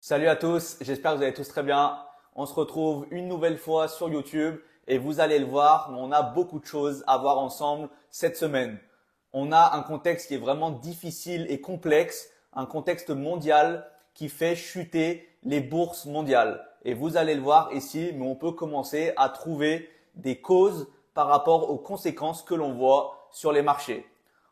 Salut à tous, j'espère que vous allez tous très bien. On se retrouve une nouvelle fois sur YouTube et vous allez le voir, on a beaucoup de choses à voir ensemble cette semaine. On a un contexte qui est vraiment difficile et complexe, un contexte mondial qui fait chuter les bourses mondiales. Et vous allez le voir ici, mais on peut commencer à trouver des causes par rapport aux conséquences que l'on voit sur les marchés.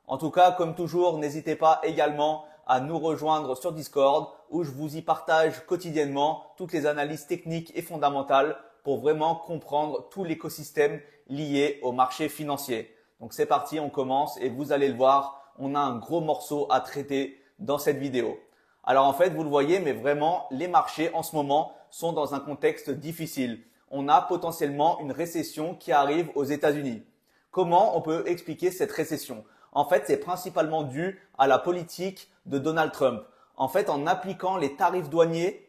En tout cas, comme toujours, n'hésitez pas également à nous rejoindre sur Discord où je vous y partage quotidiennement toutes les analyses techniques et fondamentales pour vraiment comprendre tout l'écosystème lié au marché financier. Donc c'est parti, on commence et vous allez le voir, on a un gros morceau à traiter dans cette vidéo. Alors en fait, vous le voyez, mais vraiment, les marchés en ce moment sont dans un contexte difficile. On a potentiellement une récession qui arrive aux États-Unis. Comment on peut expliquer cette récession? En fait, c'est principalement dû à la politique de Donald Trump. En fait, en appliquant les tarifs douaniers,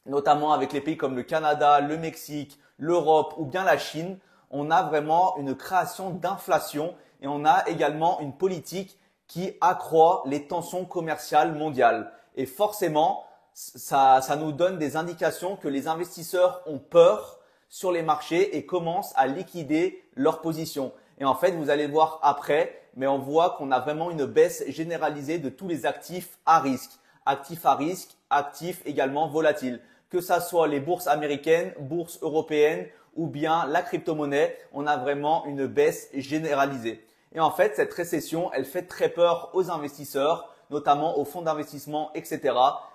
notamment avec les pays comme le Canada, le Mexique, l'Europe ou bien la Chine, on a vraiment une création d'inflation et on a également une politique qui accroît les tensions commerciales mondiales. Et forcément, ça nous donne des indications que les investisseurs ont peur sur les marchés et commencent à liquider leurs positions. Et en fait, vous allez le voir après, mais on voit qu'on a vraiment une baisse généralisée de tous les actifs à risque. Actifs à risque, actifs également volatiles. Que ça soit les bourses américaines, bourses européennes ou bien la crypto-monnaie, on a vraiment une baisse généralisée. Et en fait, cette récession, elle fait très peur aux investisseurs, notamment aux fonds d'investissement, etc.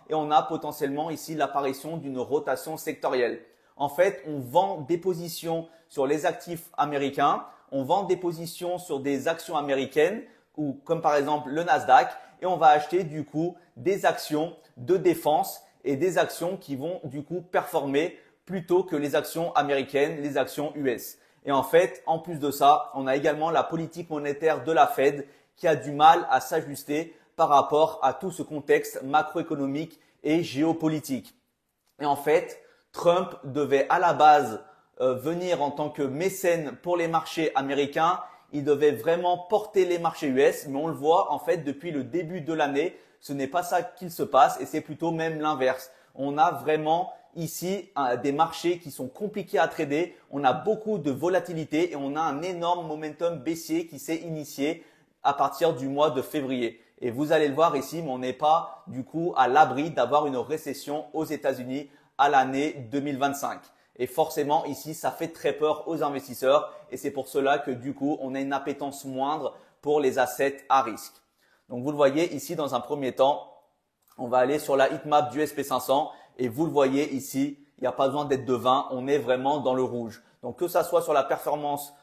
Et on a potentiellement ici l'apparition d'une rotation sectorielle. En fait, on vend des positions sur les actifs américains, on vend des positions sur des actions américaines ou comme par exemple le Nasdaq et on va acheter du coup des actions de défense et des actions qui vont du coup performer plutôt que les actions américaines, les actions US. Et en fait, en plus de ça, on a également la politique monétaire de la Fed qui a du mal à s'ajuster par rapport à tout ce contexte macroéconomique et géopolitique. Et en fait, Trump devait à la base venir en tant que mécène pour les marchés américains. Il devait vraiment porter les marchés US, mais on le voit en fait depuis le début de l'année, ce n'est pas ça qu'il se passe et c'est plutôt même l'inverse. On a vraiment ici des marchés qui sont compliqués à trader, on a beaucoup de volatilité et on a un énorme momentum baissier qui s'est initié à partir du mois de février. Et vous allez le voir ici, mais on n'est pas du coup à l'abri d'avoir une récession aux États-Unis à l'année 2025. Et forcément, ici, ça fait très peur aux investisseurs et c'est pour cela que du coup, on a une appétence moindre pour les assets à risque. Donc, vous le voyez ici, dans un premier temps, on va aller sur la heatmap du SP500 et vous le voyez ici, il n'y a pas besoin d'être devin, on est vraiment dans le rouge. Donc, que ça soit sur la performance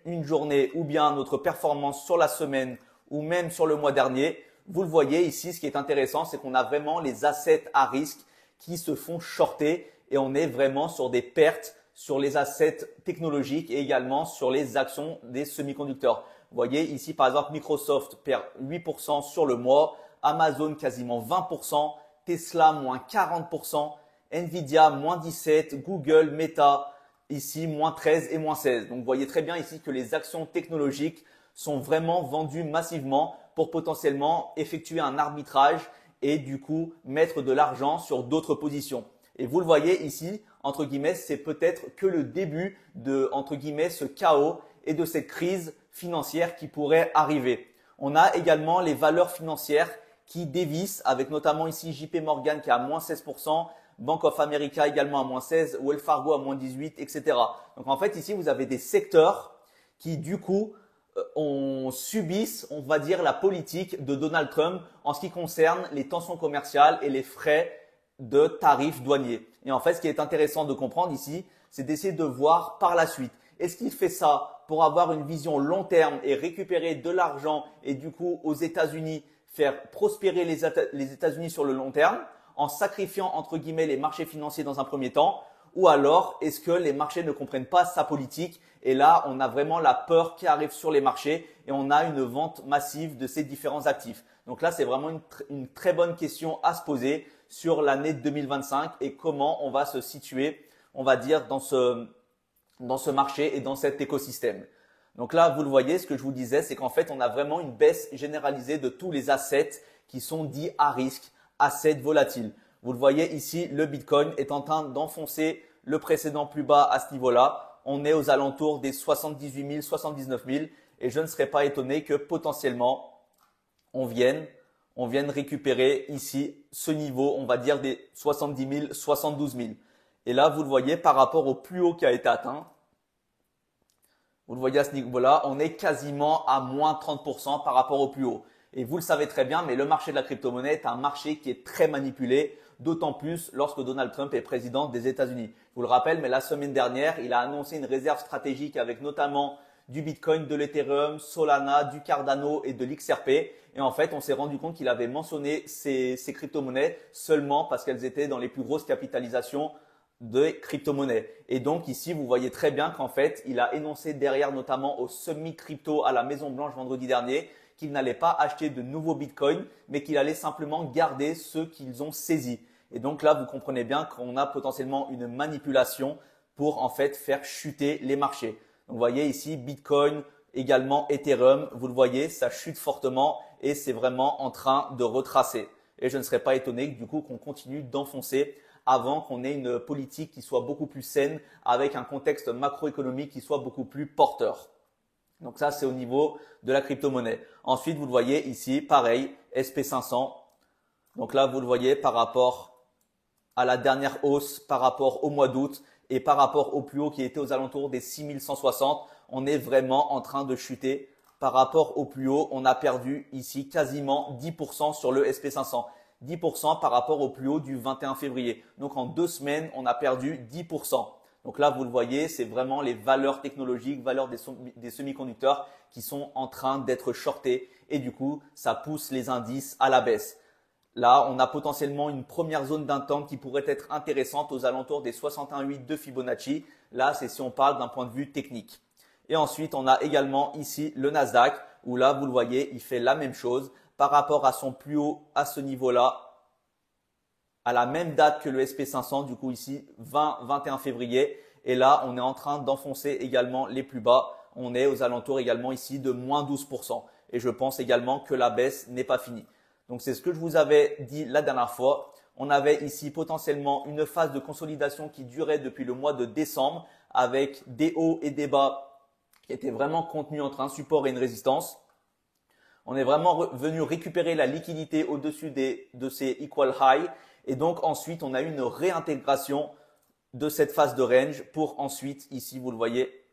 une journée ou bien notre performance sur la semaine ou même sur le mois dernier, vous le voyez ici, ce qui est intéressant, c'est qu'on a vraiment les assets à risque qui se font shorter et on est vraiment sur des pertes sur les assets technologiques et également sur les actions des semi-conducteurs. Vous voyez ici par exemple Microsoft perd 8% sur le mois, Amazon quasiment 20%, Tesla moins 40%, Nvidia moins 17%, Google, Meta ici moins 13 et moins 16. Donc vous voyez très bien ici que les actions technologiques sont vraiment vendues massivement pour potentiellement effectuer un arbitrage et du coup mettre de l'argent sur d'autres positions. Et vous le voyez ici, entre guillemets, c'est peut-être que le début de, entre guillemets, ce chaos et de cette crise financière qui pourrait arriver. On a également les valeurs financières qui dévissent avec notamment ici JP Morgan qui est à moins 16%, Bank of America également à moins 16%, Wells Fargo à moins 18%, etc. Donc en fait ici vous avez des secteurs qui du coup subissent, on va dire, la politique de Donald Trump en ce qui concerne les tensions commerciales et les frais de tarifs douaniers. Et en fait, ce qui est intéressant de comprendre ici, c'est d'essayer de voir par la suite. Est-ce qu'il fait ça pour avoir une vision long terme et récupérer de l'argent et du coup aux États-Unis faire prospérer les États-Unis sur le long terme en sacrifiant entre guillemets les marchés financiers dans un premier temps? Ou alors est-ce que les marchés ne comprennent pas sa politique et là on a vraiment la peur qui arrive sur les marchés et on a une vente massive de ces différents actifs. Donc là c'est vraiment une très bonne question à se poser sur l'année 2025 et comment on va se situer, on va dire, dans ce marché et dans cet écosystème. Donc là, vous le voyez, ce que je vous disais, c'est qu'en fait, on a vraiment une baisse généralisée de tous les assets qui sont dits à risque, assets volatiles. Vous le voyez ici, le Bitcoin est en train d'enfoncer le précédent plus bas à ce niveau-là. On est aux alentours des 78 000, 79 000 et je ne serais pas étonné que potentiellement on vienne récupérer ici ce niveau, on va dire des 70 000, 72 000. Et là, vous le voyez par rapport au plus haut qui a été atteint. Vous le voyez à ce niveau-là, on est quasiment à moins 30% par rapport au plus haut. Et vous le savez très bien, mais le marché de la crypto-monnaie est un marché qui est très manipulé, d'autant plus lorsque Donald Trump est président des États-Unis. Je vous le rappelle, mais la semaine dernière, il a annoncé une réserve stratégique avec notamment du Bitcoin, de l'Ethereum, Solana, du Cardano et de l'XRP. Et en fait, on s'est rendu compte qu'il avait mentionné ces crypto-monnaies seulement parce qu'elles étaient dans les plus grosses capitalisations de crypto-monnaies. Et donc ici, vous voyez très bien qu'en fait, il a énoncé derrière notamment au Summit Crypto à la Maison Blanche vendredi dernier qu'il n'allait pas acheter de nouveaux bitcoins, mais qu'il allait simplement garder ceux qu'ils ont saisis. Et donc là, vous comprenez bien qu'on a potentiellement une manipulation pour en fait faire chuter les marchés. Donc vous voyez ici Bitcoin, également Ethereum, vous le voyez, ça chute fortement et c'est vraiment en train de retracer. Et je ne serais pas étonné du coup qu'on continue d'enfoncer avant qu'on ait une politique qui soit beaucoup plus saine avec un contexte macroéconomique qui soit beaucoup plus porteur. Donc ça, c'est au niveau de la crypto-monnaie. Ensuite, vous le voyez ici, pareil, SP500. Donc là, vous le voyez par rapport à la dernière hausse, par rapport au mois d'août et par rapport au plus haut qui était aux alentours des 6160. On est vraiment en train de chuter. Par rapport au plus haut, on a perdu ici quasiment 10% sur le SP500. 10% par rapport au plus haut du 21 février. Donc en 2 semaines, on a perdu 10%. Donc là, vous le voyez, c'est vraiment les valeurs technologiques, valeurs des semi-conducteurs qui sont en train d'être shortées et du coup, ça pousse les indices à la baisse. Là, on a potentiellement une première zone d'un temps qui pourrait être intéressante aux alentours des 61,8 de Fibonacci. Là, c'est si on parle d'un point de vue technique. Et ensuite, on a également ici le Nasdaq où là, vous le voyez, il fait la même chose par rapport à son plus haut à ce niveau-là, à la même date que le SP500, du coup ici 20-21 février. Et là, on est en train d'enfoncer également les plus bas. On est aux alentours également ici de moins 12%. Et je pense également que la baisse n'est pas finie. Donc c'est ce que je vous avais dit la dernière fois. On avait ici potentiellement une phase de consolidation qui durait depuis le mois de décembre avec des hauts et des bas qui étaient vraiment contenus entre un support et une résistance. On est vraiment venu récupérer la liquidité au-dessus de ces equal high. Et donc ensuite, on a eu une réintégration de cette phase de range pour ensuite, ici vous le voyez,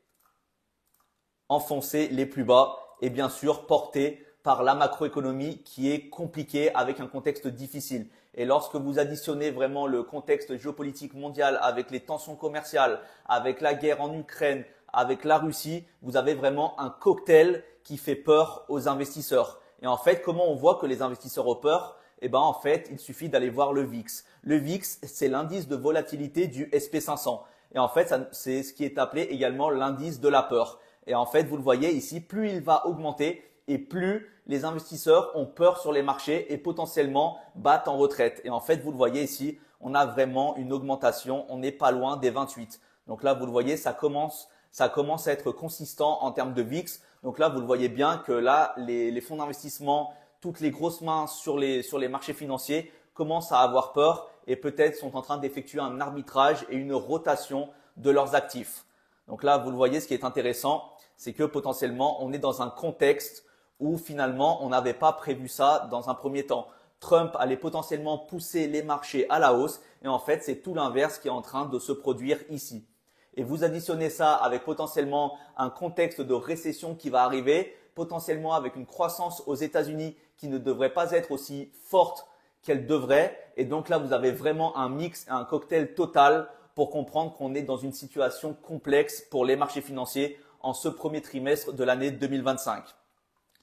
enfoncer les plus bas et bien sûr porté par la macroéconomie qui est compliquée avec un contexte difficile. Et lorsque vous additionnez vraiment le contexte géopolitique mondial avec les tensions commerciales, avec la guerre en Ukraine, avec la Russie, vous avez vraiment un cocktail qui fait peur aux investisseurs. Et en fait, comment on voit que les investisseurs ont peur? Eh ben, en fait, il suffit d'aller voir le VIX. Le VIX, c'est l'indice de volatilité du SP500. Et en fait, c'est ce qui est appelé également l'indice de la peur. Et en fait, vous le voyez ici, plus il va augmenter et plus les investisseurs ont peur sur les marchés et potentiellement battent en retraite. Et en fait, vous le voyez ici, on a vraiment une augmentation. On n'est pas loin des 28. Donc là, vous le voyez, ça commence à être consistant en termes de VIX. Donc là, vous le voyez bien que là, les fonds d'investissement, toutes les grosses mains sur les marchés financiers commencent à avoir peur et peut-être sont en train d'effectuer un arbitrage et une rotation de leurs actifs. Donc là, vous le voyez, ce qui est intéressant, c'est que potentiellement, on est dans un contexte où finalement, on n'avait pas prévu ça dans un premier temps. Trump allait potentiellement pousser les marchés à la hausse et en fait, c'est tout l'inverse qui est en train de se produire ici. Et vous additionnez ça avec potentiellement un contexte de récession qui va arriver, potentiellement avec une croissance aux États-Unis qui ne devrait pas être aussi forte qu'elle devrait. Et donc là, vous avez vraiment un mix, un cocktail total pour comprendre qu'on est dans une situation complexe pour les marchés financiers en ce premier trimestre de l'année 2025.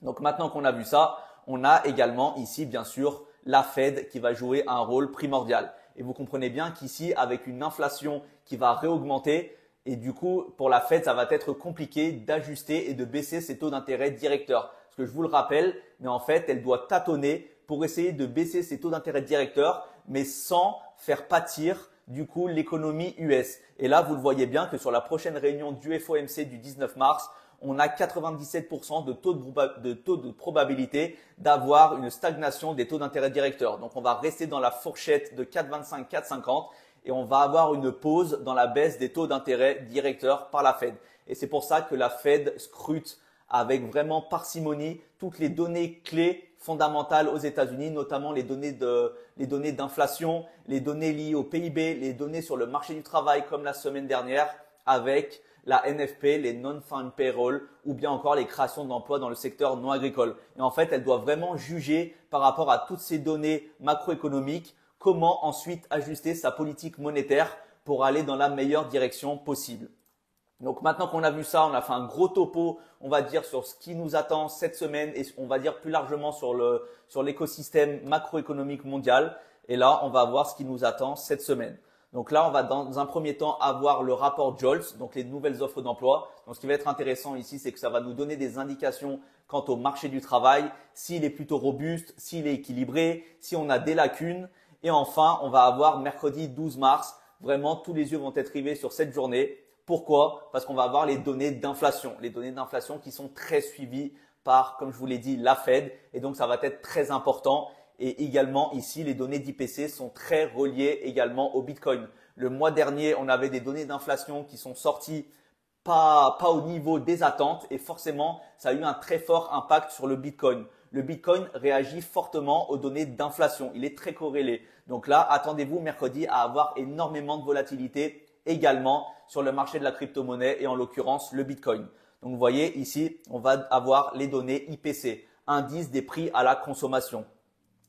Donc maintenant qu'on a vu ça, on a également ici, bien sûr, la Fed qui va jouer un rôle primordial. Et vous comprenez bien qu'ici, avec une inflation qui va réaugmenter, et du coup, pour la Fed, ça va être compliqué d'ajuster et de baisser ses taux d'intérêt directeurs. Parce que je vous le rappelle, mais en fait, elle doit tâtonner pour essayer de baisser ses taux d'intérêt directeurs, mais sans faire pâtir du coup l'économie US. Et là, vous le voyez bien que sur la prochaine réunion du FOMC du 19 mars, on a 97% de taux de probabilité d'avoir une stagnation des taux d'intérêt directeurs. Donc, on va rester dans la fourchette de 4,25, 4,50 et on va avoir une pause dans la baisse des taux d'intérêt directeurs par la Fed. Et c'est pour ça que la Fed scrute avec vraiment parcimonie toutes les données clés fondamentales aux États-Unis, notamment les données d'inflation, les données liées au PIB, les données sur le marché du travail comme la semaine dernière avec la NFP, les non-farm payroll ou bien encore les créations d'emplois dans le secteur non agricole. Et en fait, elle doit vraiment juger par rapport à toutes ces données macroéconomiques comment ensuite ajuster sa politique monétaire pour aller dans la meilleure direction possible. Donc maintenant qu'on a vu ça, on a fait un gros topo, on va dire, sur ce qui nous attend cette semaine et on va dire plus largement sur l'écosystème macroéconomique mondial. Et là, on va voir ce qui nous attend cette semaine. Donc là, on va dans un premier temps avoir le rapport JOLTS, donc les nouvelles offres d'emploi. Donc ce qui va être intéressant ici, c'est que ça va nous donner des indications quant au marché du travail, s'il est plutôt robuste, s'il est équilibré, si on a des lacunes. Et enfin, on va avoir mercredi 12 mars, vraiment tous les yeux vont être rivés sur cette journée. Pourquoi? Parce qu'on va avoir les données d'inflation qui sont très suivies par, comme je vous l'ai dit, la Fed. Et donc, ça va être très important. Et également, ici, les données d'IPC sont très reliées également au Bitcoin. Le mois dernier, on avait des données d'inflation qui sont sorties pas au niveau des attentes et forcément, ça a eu un très fort impact sur le Bitcoin. Le Bitcoin réagit fortement aux données d'inflation. Il est très corrélé. Donc là, attendez-vous mercredi à avoir énormément de volatilité également sur le marché de la crypto-monnaie et en l'occurrence le Bitcoin. Donc vous voyez ici, on va avoir les données IPC, indice des prix à la consommation.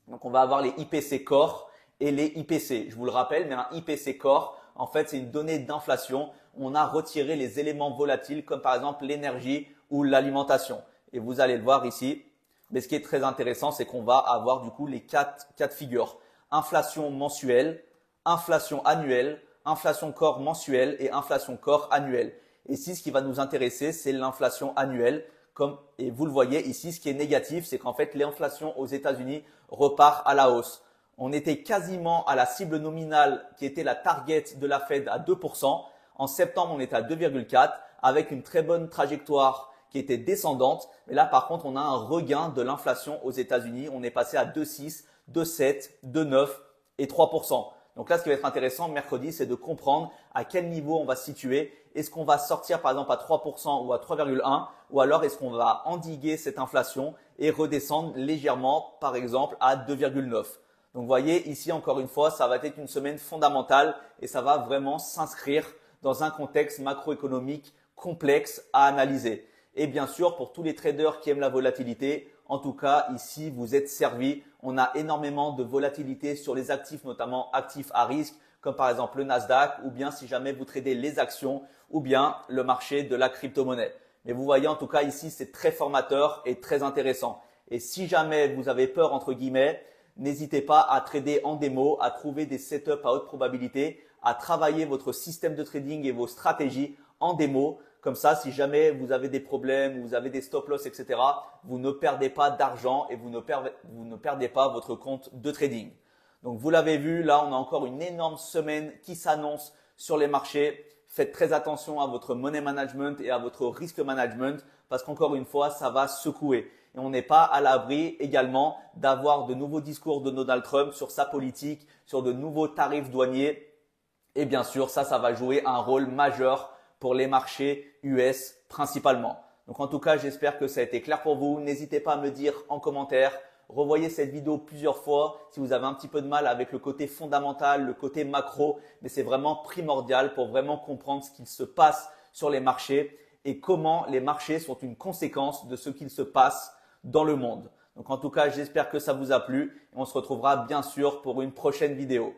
Donc on va avoir les IPC Core et les IPC. Je vous le rappelle, mais un IPC Core, en fait, c'est une donnée d'inflation. On a retiré les éléments volatiles comme par exemple l'énergie ou l'alimentation. Et vous allez le voir ici. Mais ce qui est très intéressant, c'est qu'on va avoir du coup les quatre figures. Inflation mensuelle, inflation annuelle, inflation corps mensuelle et inflation corps annuelle. Et ici, ce qui va nous intéresser, c'est l'inflation annuelle. Et vous le voyez ici, ce qui est négatif, c'est qu'en fait, l'inflation aux États-Unis repart à la hausse. On était quasiment à la cible nominale qui était la target de la Fed à 2%. En septembre, on était à 2,4 avec une très bonne trajectoire qui était descendante. Mais là, par contre, on a un regain de l'inflation aux États-Unis. On est passé à 2,6, 2,7, 2,9 et 3%. Donc là, ce qui va être intéressant mercredi, c'est de comprendre à quel niveau on va se situer. Est-ce qu'on va sortir par exemple à 3% ou à 3,1 ou alors est-ce qu'on va endiguer cette inflation et redescendre légèrement par exemple à 2,9. Donc vous voyez ici encore une fois, ça va être une semaine fondamentale et ça va vraiment s'inscrire dans un contexte macroéconomique complexe à analyser. Et bien sûr, pour tous les traders qui aiment la volatilité, en tout cas, ici, vous êtes servis. On a énormément de volatilité sur les actifs, notamment actifs à risque, comme par exemple le Nasdaq, ou bien si jamais vous tradez les actions, ou bien le marché de la crypto-monnaie. Mais vous voyez, en tout cas, ici, c'est très formateur et très intéressant. Et si jamais vous avez peur, entre guillemets, n'hésitez pas à trader en démo, à trouver des setups à haute probabilité, à travailler votre système de trading et vos stratégies en démo. Comme ça, si jamais vous avez des problèmes, vous avez des stop loss, etc., vous ne perdez pas d'argent et vous ne perdez pas votre compte de trading. Donc, vous l'avez vu, là, on a encore une énorme semaine qui s'annonce sur les marchés. Faites très attention à votre money management et à votre risk management parce qu'encore une fois, ça va secouer. Et on n'est pas à l'abri également d'avoir de nouveaux discours de Donald Trump sur sa politique, sur de nouveaux tarifs douaniers. Et bien sûr, ça va jouer un rôle majeur pour les marchés US principalement. Donc en tout cas, j'espère que ça a été clair pour vous. N'hésitez pas à me dire en commentaire. Revoyez cette vidéo plusieurs fois si vous avez un petit peu de mal avec le côté fondamental, le côté macro. Mais c'est vraiment primordial pour vraiment comprendre ce qu'il se passe sur les marchés et comment les marchés sont une conséquence de ce qu'il se passe dans le monde. Donc en tout cas, j'espère que ça vous a plu et on se retrouvera bien sûr pour une prochaine vidéo.